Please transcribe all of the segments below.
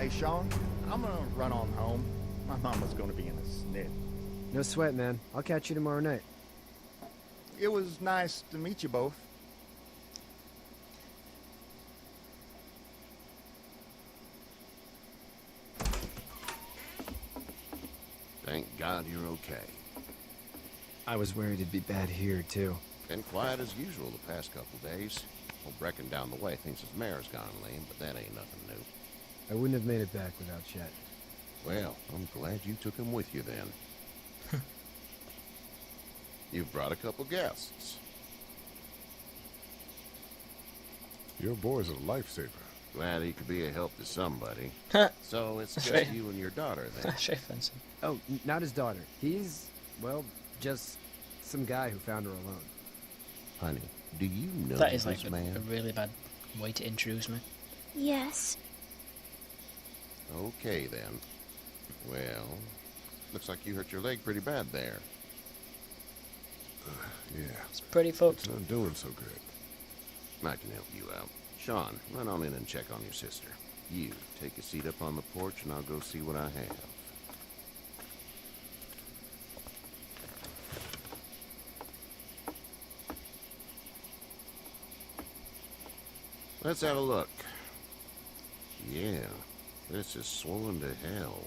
Hey, Sean, I'm gonna run on home. My mama's gonna be in a snit. No sweat, man. I'll catch you tomorrow night. It was nice to meet you both. Thank God you're okay. I was worried it'd be bad here, too. Been quiet as usual the past couple days. Old Brecken down the way thinks his mare's gone lame, but that ain't nothing new. I wouldn't have made it back without Chet. Well, I'm glad you took him with you then. You've brought a couple guests. Your boy's a lifesaver. Glad he could be a help to somebody. So it's just right. you and your daughter then. That's very offensive. Oh, not his daughter. He's, well, just some guy who found her alone. Honey, do you know That is this like man? a really bad way to introduce me. Yes. Okay then. Well, looks like you hurt your leg pretty bad there. Yeah, It's pretty fucked. it's not doing so good. I can help you out. Sean, run on in and check on your sister. You, take a seat up on the porch and I'll go see what I have. Let's have a look. Yeah, this is swollen to hell.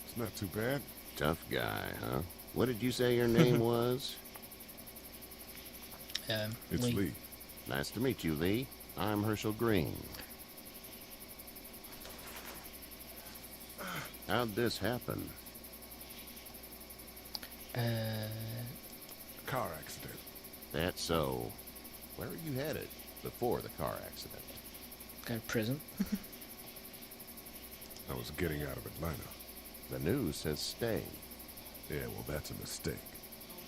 It's not too bad. Tough guy, huh? What did you say your name was? It's Lee. Lee. Nice to meet you, Lee. I'm Herschel Green. How'd this happen? Car accident. That's so. Where were you headed before the car accident? Go to prison. I was getting out of Atlanta. The news says stay. Yeah, well, that's a mistake.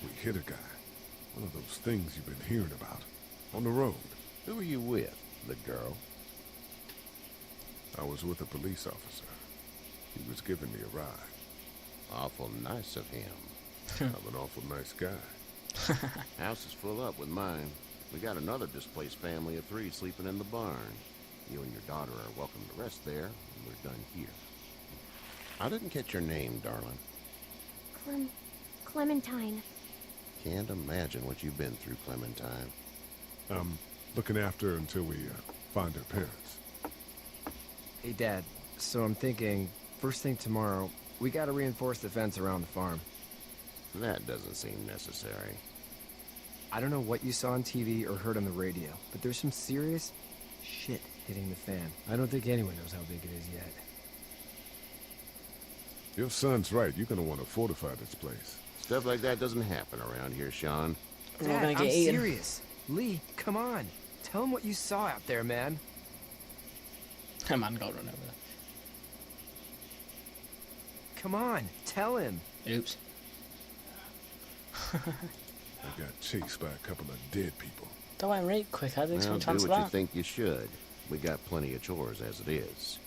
We hit a guy. One of those things you've been hearing about. On the road. Who were you with? The girl? I was with a police officer. He was giving me a ride. Awful nice of him. I'm an awful nice guy. House is full up with mine. We got another displaced family of 3 sleeping in the barn. You and your daughter are welcome to rest there, and we're done here. I didn't catch your name, darling. Clementine. Can't imagine what you've been through, Clementine. I'm looking after her until we find her parents. Hey, Dad. So I'm thinking, first thing tomorrow, we gotta reinforce the fence around the farm. That doesn't seem necessary. I don't know what you saw on TV or heard on the radio, but there's some serious shit hitting the fan. I don't think anyone knows how big it is yet. Your son's right. You're gonna want to fortify this place. Stuff like that doesn't happen around here, Sean. We're Dad, gonna get I'm eaten. serious. Lee, come on. Tell him what you saw out there, man. A man got run over Come on, tell him. there. Oops. I got chased by a couple of dead people. That went right quick. I didn't Well, expect do to answer what you that. think you should. We got plenty of chores as it is.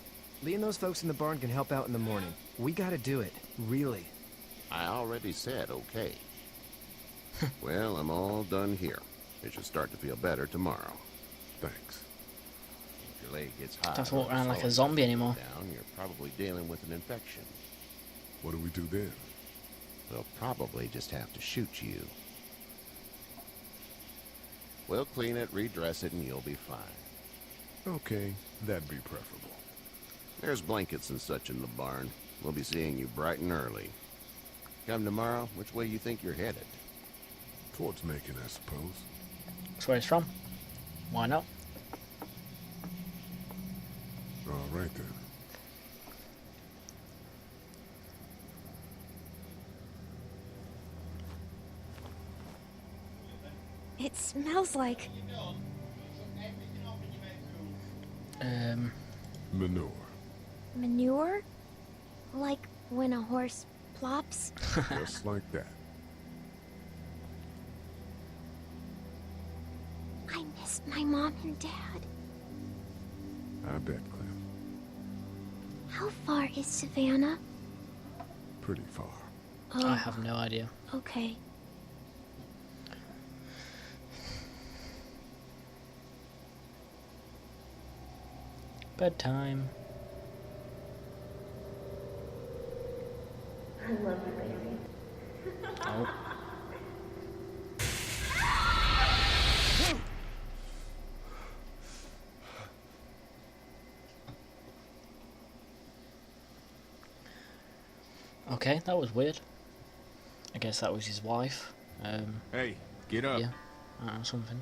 Lee and those folks in the barn can help out in the morning. We gotta do it. Really. I already said okay. Well, I'm all done here. It should start to feel better tomorrow. Thanks. If your leg gets hot, Don't have to walk or around like a swelling zombie anymore. down, you're probably dealing with an infection. What do we do then? They'll probably just have to shoot you. We'll clean it, redress it, and you'll be fine. Okay, that'd be preferable. There's blankets and such in the barn. We'll be seeing you bright and early. Come tomorrow, which way you think you're headed? Towards Macon, I suppose. That's where he's from. Why not? All right then. It smells like... Manure. manure? Like when a horse plops? Just like that. I miss my mom and dad. I bet, Clem. How far is Savannah? Pretty far. Oh, I have no idea. okay. Bedtime. I love you, baby. Oh. Okay, that was weird. I guess that was his wife. Hey, get up. Yeah, something.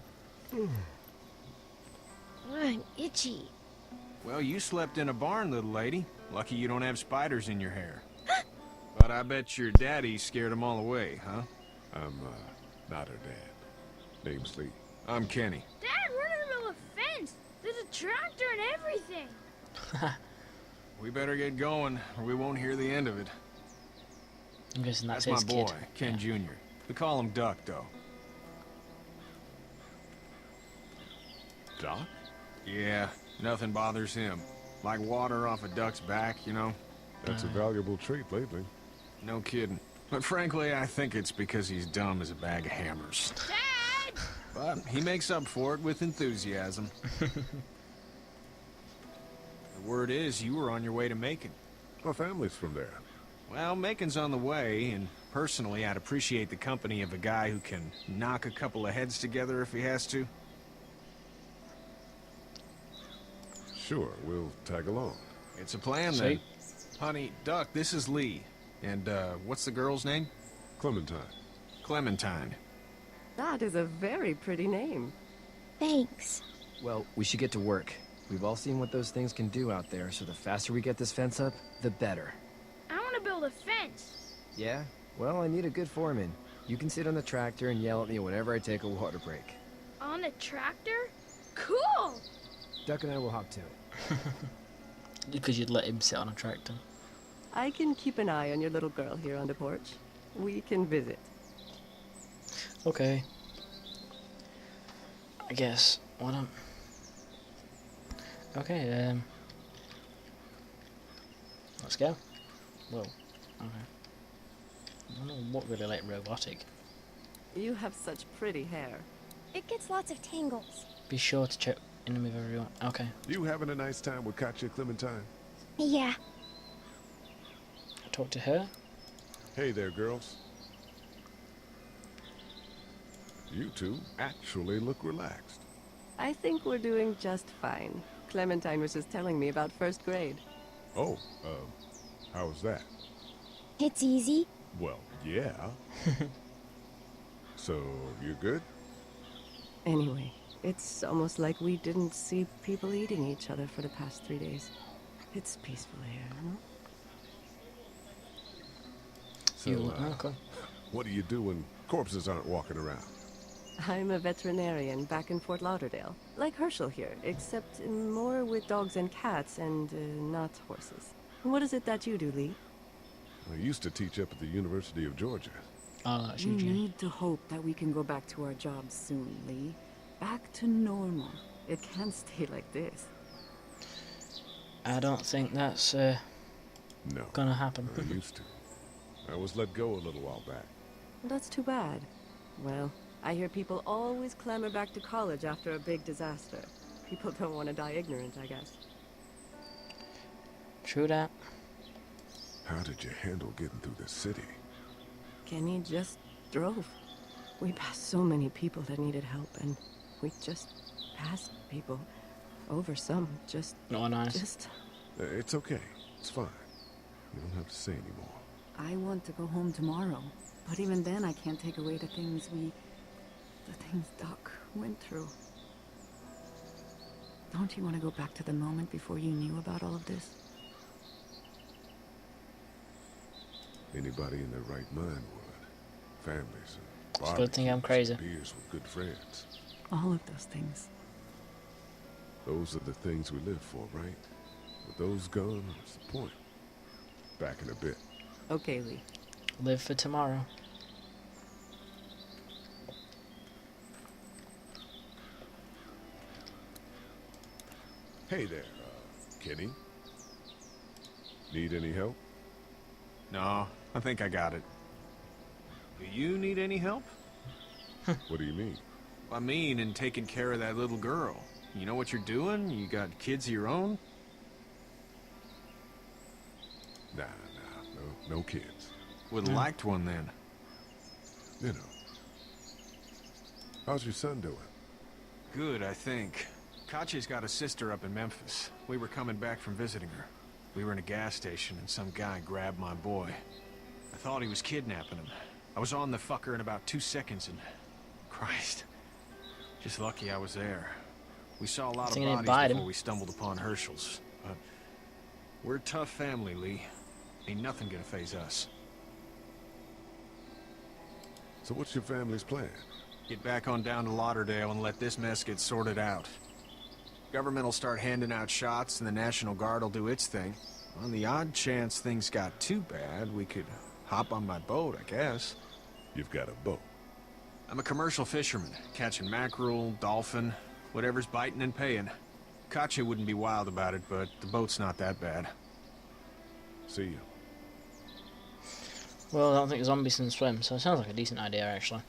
I'm itchy. Well, you slept in a barn, little lady. Lucky you don't have spiders in your hair. But I bet your daddy scared them all away, huh? I'm, not her dad. Name's Lee. I'm Kenny. Dad, we're in the middle of a fence. There's a tractor and everything. We better get going, or we won't hear the end of it. I'm guessing that's That's his my boy, kid. Ken Yeah. Jr. We call him Duck, though. Doc? Yeah, nothing bothers him. Like water off a duck's back, you know? That's a valuable trait lately. No kidding. But frankly, I think it's because he's dumb as a bag of hammers. Dad! But he makes up for it with enthusiasm. The word is you were on your way to Macon. My family's from there. Well, Macon's on the way, and personally, I'd appreciate the company of a guy who can knock a couple of heads together if he has to. Sure, we'll tag along. It's a plan, then. Sweet. Honey, Duck, this is Lee. And, what's the girl's name? Clementine. Clementine. That is a very pretty name. Thanks. Well, we should get to work. We've all seen what those things can do out there, so the faster we get this fence up, the better. I want to build a fence. Yeah? Well, I need a good foreman. You can sit on the tractor and yell at me whenever I take a water break. On a tractor? Cool! Duck and I will hop to it. Because you'd let him sit on a tractor. I can keep an eye on your little girl here on the porch. We can visit. Okay. I guess. Why not? Okay, let's go. Whoa. Okay. I don't know what really like robotic. You have such pretty hair. It gets lots of tangles. Be sure to check in with everyone. Okay. You having a nice time with Katya, Clementine? Yeah. I talked to her. Hey there, girls. You two actually look relaxed. I think we're doing just fine. Clementine was just telling me about first grade. Oh, how was that? It's easy. Well, yeah. So, you good? Anyway, it's almost like we didn't see people eating each other for the past 3 days. It's peaceful here, huh? So, You okay. what do you do when corpses aren't walking around? I'm a veterinarian back in Fort Lauderdale. Like Herschel here, except more with dogs and cats and not horses. What is it that you do, Lee? I used to teach up at the University of Georgia. Oh, that's We you, Jane. need to hope that we can go back to our jobs soon, Lee. Back to normal. It can't stay like this. I don't think that's No, gonna happen. I used to. I was let go a little while back. That's too bad. Well, I hear people always clamor back to college after a big disaster. People don't want to die ignorant, I guess. True that. How did you handle getting through the city? Kenny just drove. We passed so many people that needed help, and we just passed people. Over some, Not nice. just... It's okay. It's fine. You don't have to say anymore. I want to go home tomorrow. But even then, I can't take away the things Doc went through. Don't you want to go back to the moment before you knew about all of this? Anybody in their right mind would. Families and It's a good thing I'm barbecues crazy. and beers with good friends. All of those things. Those are the things we live for, right? With those gone, what's the point? Back in a bit. Okay, Lee. Live for tomorrow. Hey there, Kenny. Need any help? No, I think I got it. Do you need any help? What do you mean? I mean, in taking care of that little girl. You know what you're doing? You got kids of your own? Nah, no kids. Would've liked one then. You know. How's your son doing? Good, I think. Katya's got a sister up in Memphis. We were coming back from visiting her. We were in a gas station and some guy grabbed my boy. I thought he was kidnapping him. I was on the fucker in about 2 seconds and... Christ. Just lucky I was there. We saw a lot of Thinking he bodies bite before him. we stumbled upon Herschel's. But we're a tough family, Lee. Ain't nothing gonna faze us. So what's your family's plan? Get back on down to Lauderdale and let this mess get sorted out. Government will start handing out shots and the National Guard will do its thing. On the odd chance things got too bad, we could hop on my boat, I guess. You've got a boat. I'm a commercial fisherman, catching mackerel, dolphin, whatever's biting and paying. Katya wouldn't be wild about it, but the boat's not that bad. See you. Well, I don't think zombies can swim, so it sounds like a decent idea, actually.